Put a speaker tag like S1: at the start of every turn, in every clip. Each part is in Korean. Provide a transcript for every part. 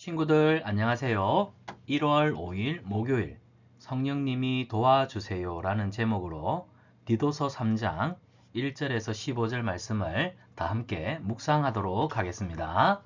S1: 친구들 안녕하세요. 1월 5일 목요일 성령님이 도와주세요 라는 제목으로 디도서 3장 1절에서 15절 말씀을 다 함께 묵상하도록 하겠습니다.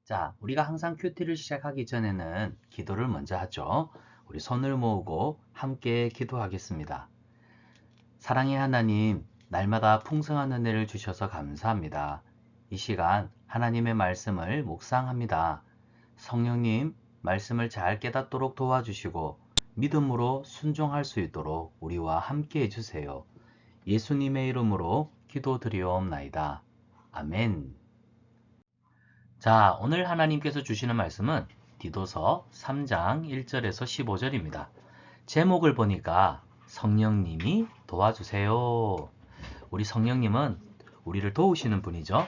S1: 자, 우리가 항상 큐티를 시작하기 전에는 기도를 먼저 하죠. 우리 손을 모으고 함께 기도하겠습니다. 사랑의 하나님, 날마다 풍성한 은혜를 주셔서 감사합니다. 이 시간 하나님의 말씀을 묵상합니다. 성령님, 말씀을 잘 깨닫도록 도와주시고 믿음으로 순종할 수 있도록 우리와 함께 해주세요. 예수님의 이름으로 기도드리옵나이다. 아멘. 자, 오늘 하나님께서 주시는 말씀은 디도서 3장 1절에서 15절입니다. 제목을 보니까 성령님이 도와주세요. 우리 성령님은 우리를 도우시는 분이죠.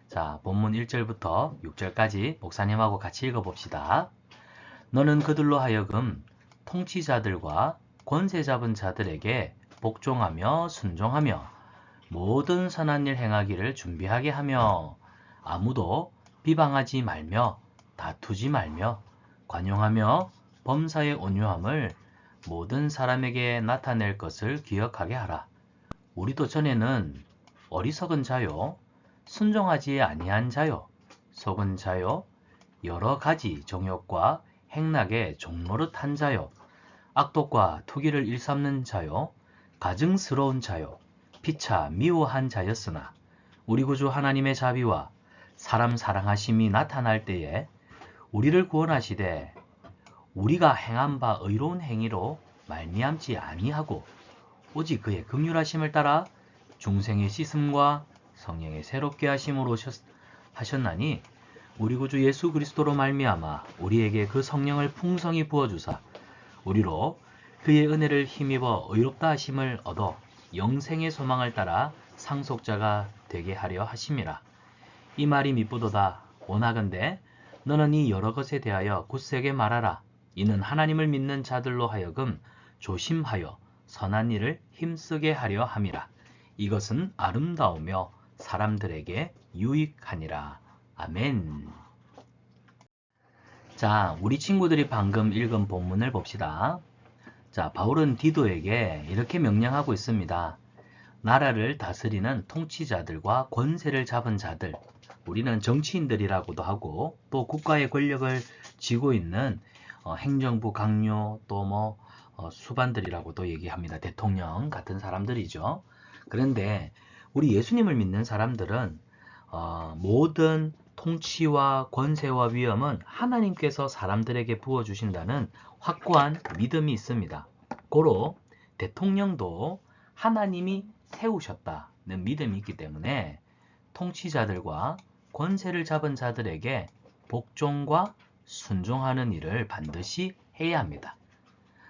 S1: 자, 본문 1절부터 6절까지 목사님하고 같이 읽어봅시다. 너는 그들로 하여금 통치자들과 권세 잡은 자들에게 복종하며 순종하며 모든 선한 일 행하기를 준비하게 하며 아무도 비방하지 말며 다투지 말며 관용하며 범사의 온유함을 모든 사람에게 나타낼 것을 기억하게 하라. 우리도 전에는 어리석은 자요, 순종하지 아니한 자요, 속은 자요, 여러 가지 정욕과 행락의 종노릇한 자요, 악독과 투기를 일삼는 자요, 가증스러운 자요, 피차 미워한 자였으나 우리 구주 하나님의 자비와 사람 사랑하심이 나타날 때에 우리를 구원하시되 우리가 행한 바 의로운 행위로 말미암지 아니하고 오직 그의 긍휼하심을 따라 중생의 씻음과 성령의 새롭게 하심으로 하셨나니 우리 구주 예수 그리스도로 말미암아 우리에게 그 성령을 풍성히 부어주사 우리로 그의 은혜를 힘입어 의롭다 하심을 얻어 영생의 소망을 따라 상속자가 되게 하려 하심이라. 이 말이 미쁘도다. 원하건대 너는 이 여러 것에 대하여 굳세게 말하라. 이는 하나님을 믿는 자들로 하여금 조심하여 선한 일을 힘쓰게 하려 함이라. 이것은 아름다우며 사람들에게 유익하니라. 아멘. 자, 우리 친구들이 방금 읽은 본문을 봅시다. 자, 바울은 디도에게 이렇게 명령하고 있습니다. 나라를 다스리는 통치자들과 권세를 잡은 자들, 우리는 정치인들이라고도 하고 또 국가의 권력을 쥐고 있는 행정부 강요 또 수반들이라고도 얘기합니다. 대통령 같은 사람들이죠. 그런데 우리 예수님을 믿는 사람들은 모든 통치와 권세와 위엄은 하나님께서 사람들에게 부어주신다는 확고한 믿음이 있습니다. 고로 대통령도 하나님이 세우셨다는 믿음이 있기 때문에 통치자들과 권세를 잡은 자들에게 복종과 순종하는 일을 반드시 해야 합니다.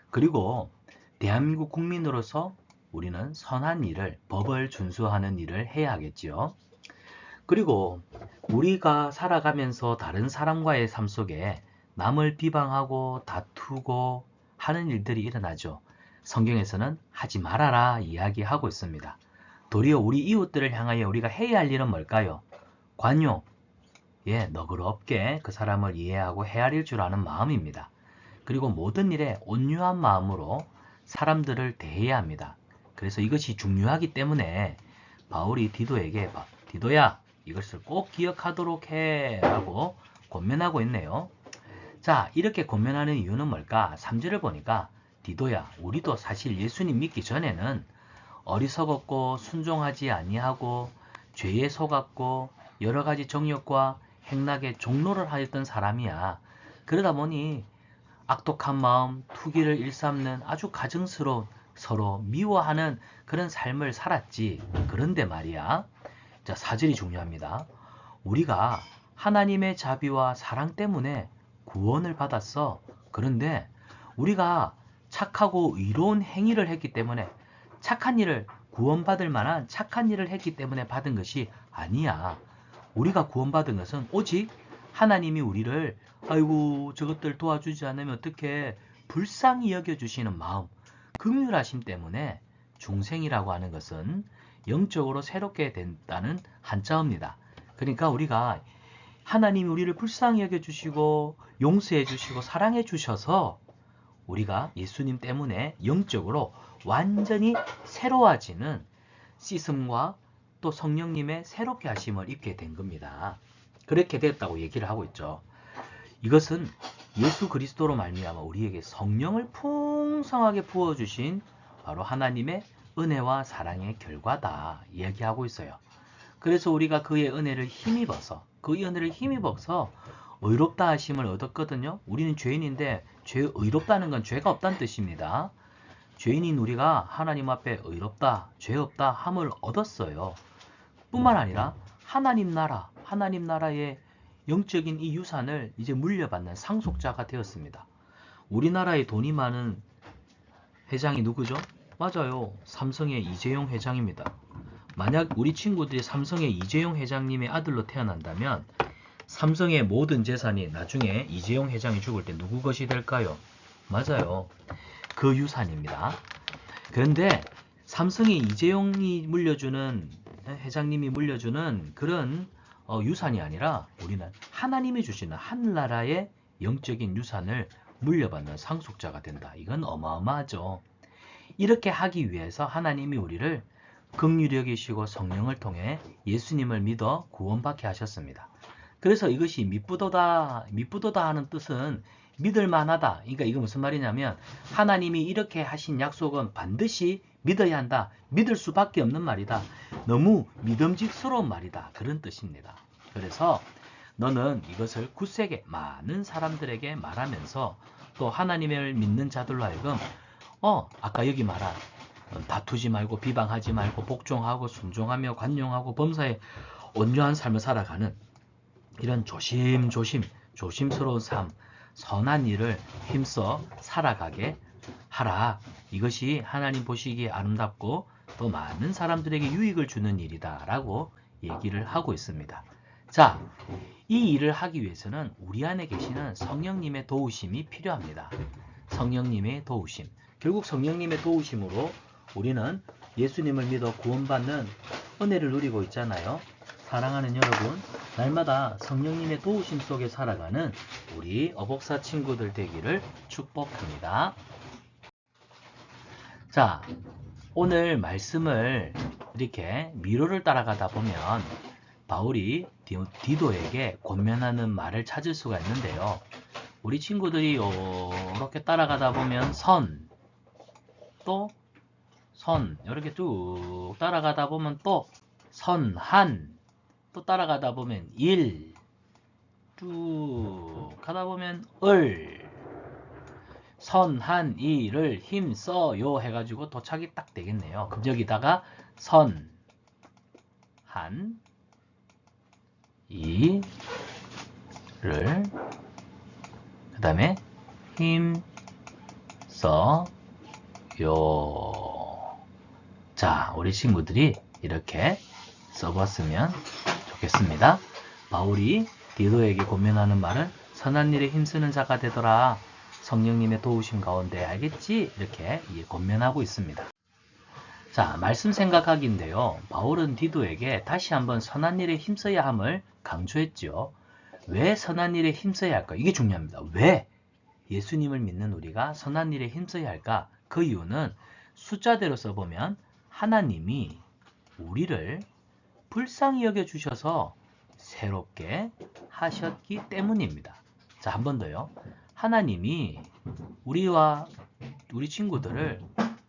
S1: 그리고 대한민국 국민으로서 우리는 선한 일을, 법을 준수하는 일을 해야 하겠지요. 그리고 우리가 살아가면서 다른 사람과의 삶 속에 남을 비방하고 다투고 하는 일들이 일어나죠. 성경에서는 하지 말아라 이야기하고 있습니다. 도리어 우리 이웃들을 향하여 우리가 해야 할 일은 뭘까요? 관용, 너그럽게 그 사람을 이해하고 헤아릴 줄 아는 마음입니다. 그리고 모든 일에 온유한 마음으로 사람들을 대해야 합니다. 그래서 이것이 중요하기 때문에 바울이 디도에게 디도야 이것을 꼭 기억하도록 해 라고 권면하고 있네요. 자, 이렇게 권면하는 이유는 뭘까? 3절을 보니까 디도야 우리도 사실 예수님 믿기 전에는 어리석었고 순종하지 아니하고 죄에 속았고 여러 가지 정욕과 행락의 종로를 하였던 사람이야. 그러다 보니 악독한 마음, 투기를 일삼는 아주 가증스러운 서로 미워하는 그런 삶을 살았지. 그런데 말이야. 자, 4절이 중요합니다. 우리가 하나님의 자비와 사랑 때문에 구원을 받았어. 그런데 우리가 착하고 의로운 행위를 했기 때문에 착한 일을 구원받을 만한 착한 일을 했기 때문에 받은 것이 아니야. 우리가 구원받은 것은 오직 하나님이 우리를 아이고 저것들 도와주지 않으면 어떻게 불쌍히 여겨주시는 마음, 긍휼하심 때문에 중생이라고 하는 것은 영적으로 새롭게 된다는 한자어입니다. 그러니까 우리가 하나님이 우리를 불쌍히 여겨주시고 용서해 주시고 사랑해 주셔서 우리가 예수님 때문에 영적으로 완전히 새로워지는 씻음과 또 성령님의 새롭게 하심을 입게 된 겁니다. 그렇게 됐다고 얘기를 하고 있죠. 이것은 예수 그리스도로 말미암아 우리에게 성령을 풍성하게 부어주신 바로 하나님의 은혜와 사랑의 결과다 이야기하고 있어요. 그래서 우리가 그의 은혜를 힘입어서 의롭다 하심을 얻었거든요. 우리는 죄인인데 의롭다는 건 죄가 없다는 뜻입니다. 죄인인 우리가 하나님 앞에 의롭다, 죄 없다 함을 얻었어요. 뿐만 아니라 하나님 나라의 영적인 이 유산을 이제 물려받는 상속자가 되었습니다. 우리나라에 돈이 많은 회장이 누구죠? 맞아요. 삼성의 이재용 회장입니다. 만약 우리 친구들이 삼성의 이재용 회장님의 아들로 태어난다면 삼성의 모든 재산이 나중에 이재용 회장이 죽을 때 누구 것이 될까요? 맞아요. 그 유산입니다. 그런데 삼성의 이재용이 물려주는 회장님이 물려주는 그런 유산이 아니라 우리는 하나님이 주시는 하늘나라의 영적인 유산을 물려받는 상속자가 된다. 이건 어마어마하죠. 이렇게 하기 위해서 하나님이 우리를 긍휼히 여기시고 성령을 통해 예수님을 믿어 구원받게 하셨습니다. 그래서 이것이 미쁘도다 하는 뜻은 믿을만하다. 그러니까 이거 무슨 말이냐면 하나님이 이렇게 하신 약속은 반드시 믿어야 한다. 믿을 수밖에 없는 말이다. 너무 믿음직스러운 말이다. 그런 뜻입니다. 그래서 너는 이것을 굳세게 많은 사람들에게 말하면서 또 하나님을 믿는 자들로 하여금 아까 여기 말한 다투지 말고 비방하지 말고 복종하고 순종하며 관용하고 범사에 온유한 삶을 살아가는 이런 조심스러운 삶, 선한 일을 힘써 살아가게 하라. 이것이 하나님 보시기에 아름답고 또 많은 사람들에게 유익을 주는 일이다 라고 얘기를 하고 있습니다. 자, 이 일을 하기 위해서는 우리 안에 계시는 성령님의 도우심이 필요합니다. 성령님의 도우심. 결국 성령님의 도우심으로 우리는 예수님을 믿어 구원받는 은혜를 누리고 있잖아요. 사랑하는 여러분, 날마다 성령님의 도우심 속에 살아가는 우리 어복사 친구들 되기를 축복합니다. 자, 오늘 말씀을 이렇게 미로를 따라가다 보면 바울이 디도에게 권면하는 말을 찾을 수가 있는데요. 우리 친구들이 이렇게 따라가다 보면 이렇게 쭉 따라가다 보면 또 또 따라가다 보면 쭉 가다 보면 선한 일을 힘써요 해가지고 도착이 딱 되겠네요. 그럼 여기다가 선한 일을 그 다음에 힘써요. 자, 우리 친구들이 이렇게 써봤으면 좋겠습니다. 바울이 디도에게 권면하는 말은 선한 일에 힘쓰는 자가 되더라. 성령님의 도우심 가운데 알겠지? 이렇게 권면하고 있습니다. 자, 말씀 생각하기인데요. 바울은 디도에게 다시 한번 선한 일에 힘써야 함을 강조했죠. 왜 선한 일에 힘써야 할까? 이게 중요합니다. 왜 예수님을 믿는 우리가 선한 일에 힘써야 할까? 그 이유는 숫자대로 써보면 하나님이 우리를 불쌍히 여겨주셔서 새롭게 하셨기 때문입니다. 자, 한 번 더요. 하나님이 우리 친구들을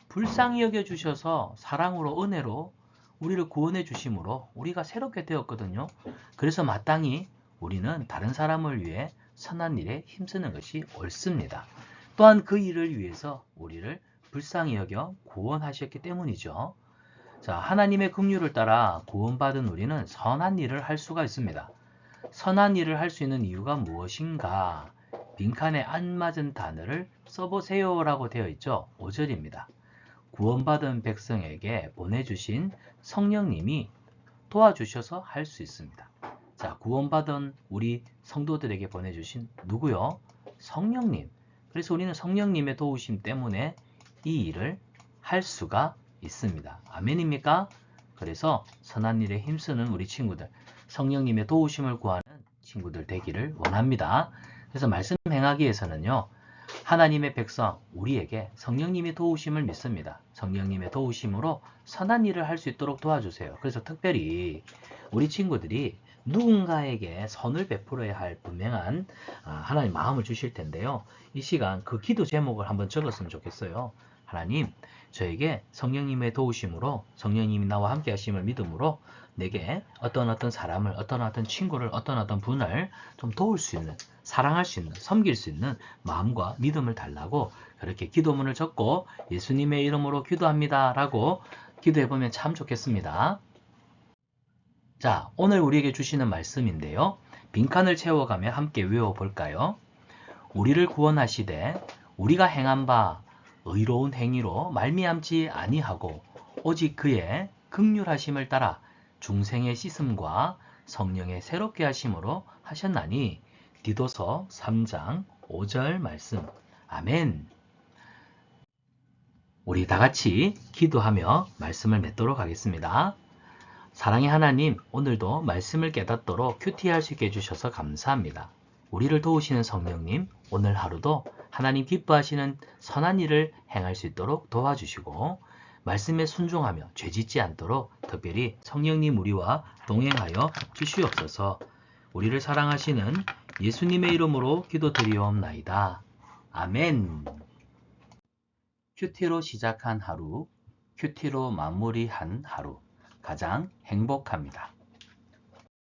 S1: 불쌍히 여겨주셔서 사랑으로 은혜로 우리를 구원해 주심으로 우리가 새롭게 되었거든요. 그래서 마땅히 우리는 다른 사람을 위해 선한 일에 힘쓰는 것이 옳습니다. 또한 그 일을 위해서 우리를 불쌍히 여겨 구원하셨기 때문이죠. 자, 하나님의 긍휼을 따라 구원받은 우리는 선한 일을 할 수가 있습니다. 선한 일을 할 수 있는 이유가 무엇인가? 빈칸에 안 맞은 단어를 써보세요 라고 되어 있죠. 5절입니다. 구원받은 백성에게 보내주신 성령님이 도와주셔서 할 수 있습니다. 자, 구원받은 우리 성도들에게 보내주신 누구요? 성령님. 그래서 우리는 성령님의 도우심 때문에 이 일을 할 수가 있습니다. 아멘입니까? 그래서 선한 일에 힘쓰는 우리 친구들, 성령님의 도우심을 구하는 친구들 친구들 되기를 원합니다. 그래서 말씀 행하기에서는요. 하나님의 백성, 우리에게 성령님의 도우심을 믿습니다. 성령님의 도우심으로 선한 일을 할 수 있도록 도와주세요. 그래서 특별히 우리 친구들이 누군가에게 선을 베풀어야 할 분명한 하나님 마음을 주실 텐데요. 이 시간 그 기도 제목을 한번 적었으면 좋겠어요. 하나님, 저에게 성령님의 도우심으로 성령님이 나와 함께 하심을 믿음으로 내게 어떤 사람을, 어떤 친구를, 어떤 분을 좀 도울 수 있는, 사랑할 수 있는, 섬길 수 있는 마음과 믿음을 달라고 그렇게 기도문을 적고 예수님의 이름으로 기도합니다 라고 기도해보면 참 좋겠습니다. 자, 오늘 우리에게 주시는 말씀인데요. 빈칸을 채워가며 함께 외워볼까요? 우리를 구원하시되 우리가 행한 바 의로운 행위로 말미암지 아니하고 오직 그의 긍휼하심을 따라 중생의 씻음과 성령의 새롭게 하심으로 하셨나니 디도서 3장 5절 말씀. 아멘. 우리 다 같이 기도하며 말씀을 맺도록 하겠습니다. 사랑의 하나님, 오늘도 말씀을 깨닫도록 큐티할 수 있게 해주셔서 감사합니다. 우리를 도우시는 성령님, 오늘 하루도 하나님 기뻐하시는 선한 일을 행할 수 있도록 도와주시고 말씀에 순종하며 죄짓지 않도록 특별히 성령님 우리와 동행하여 주시옵소서. 우리를 사랑하시는 예수님의 이름으로 기도드리옵나이다. 아멘. 큐티로 시작한 하루, 큐티로 마무리한 하루. 가장 행복합니다.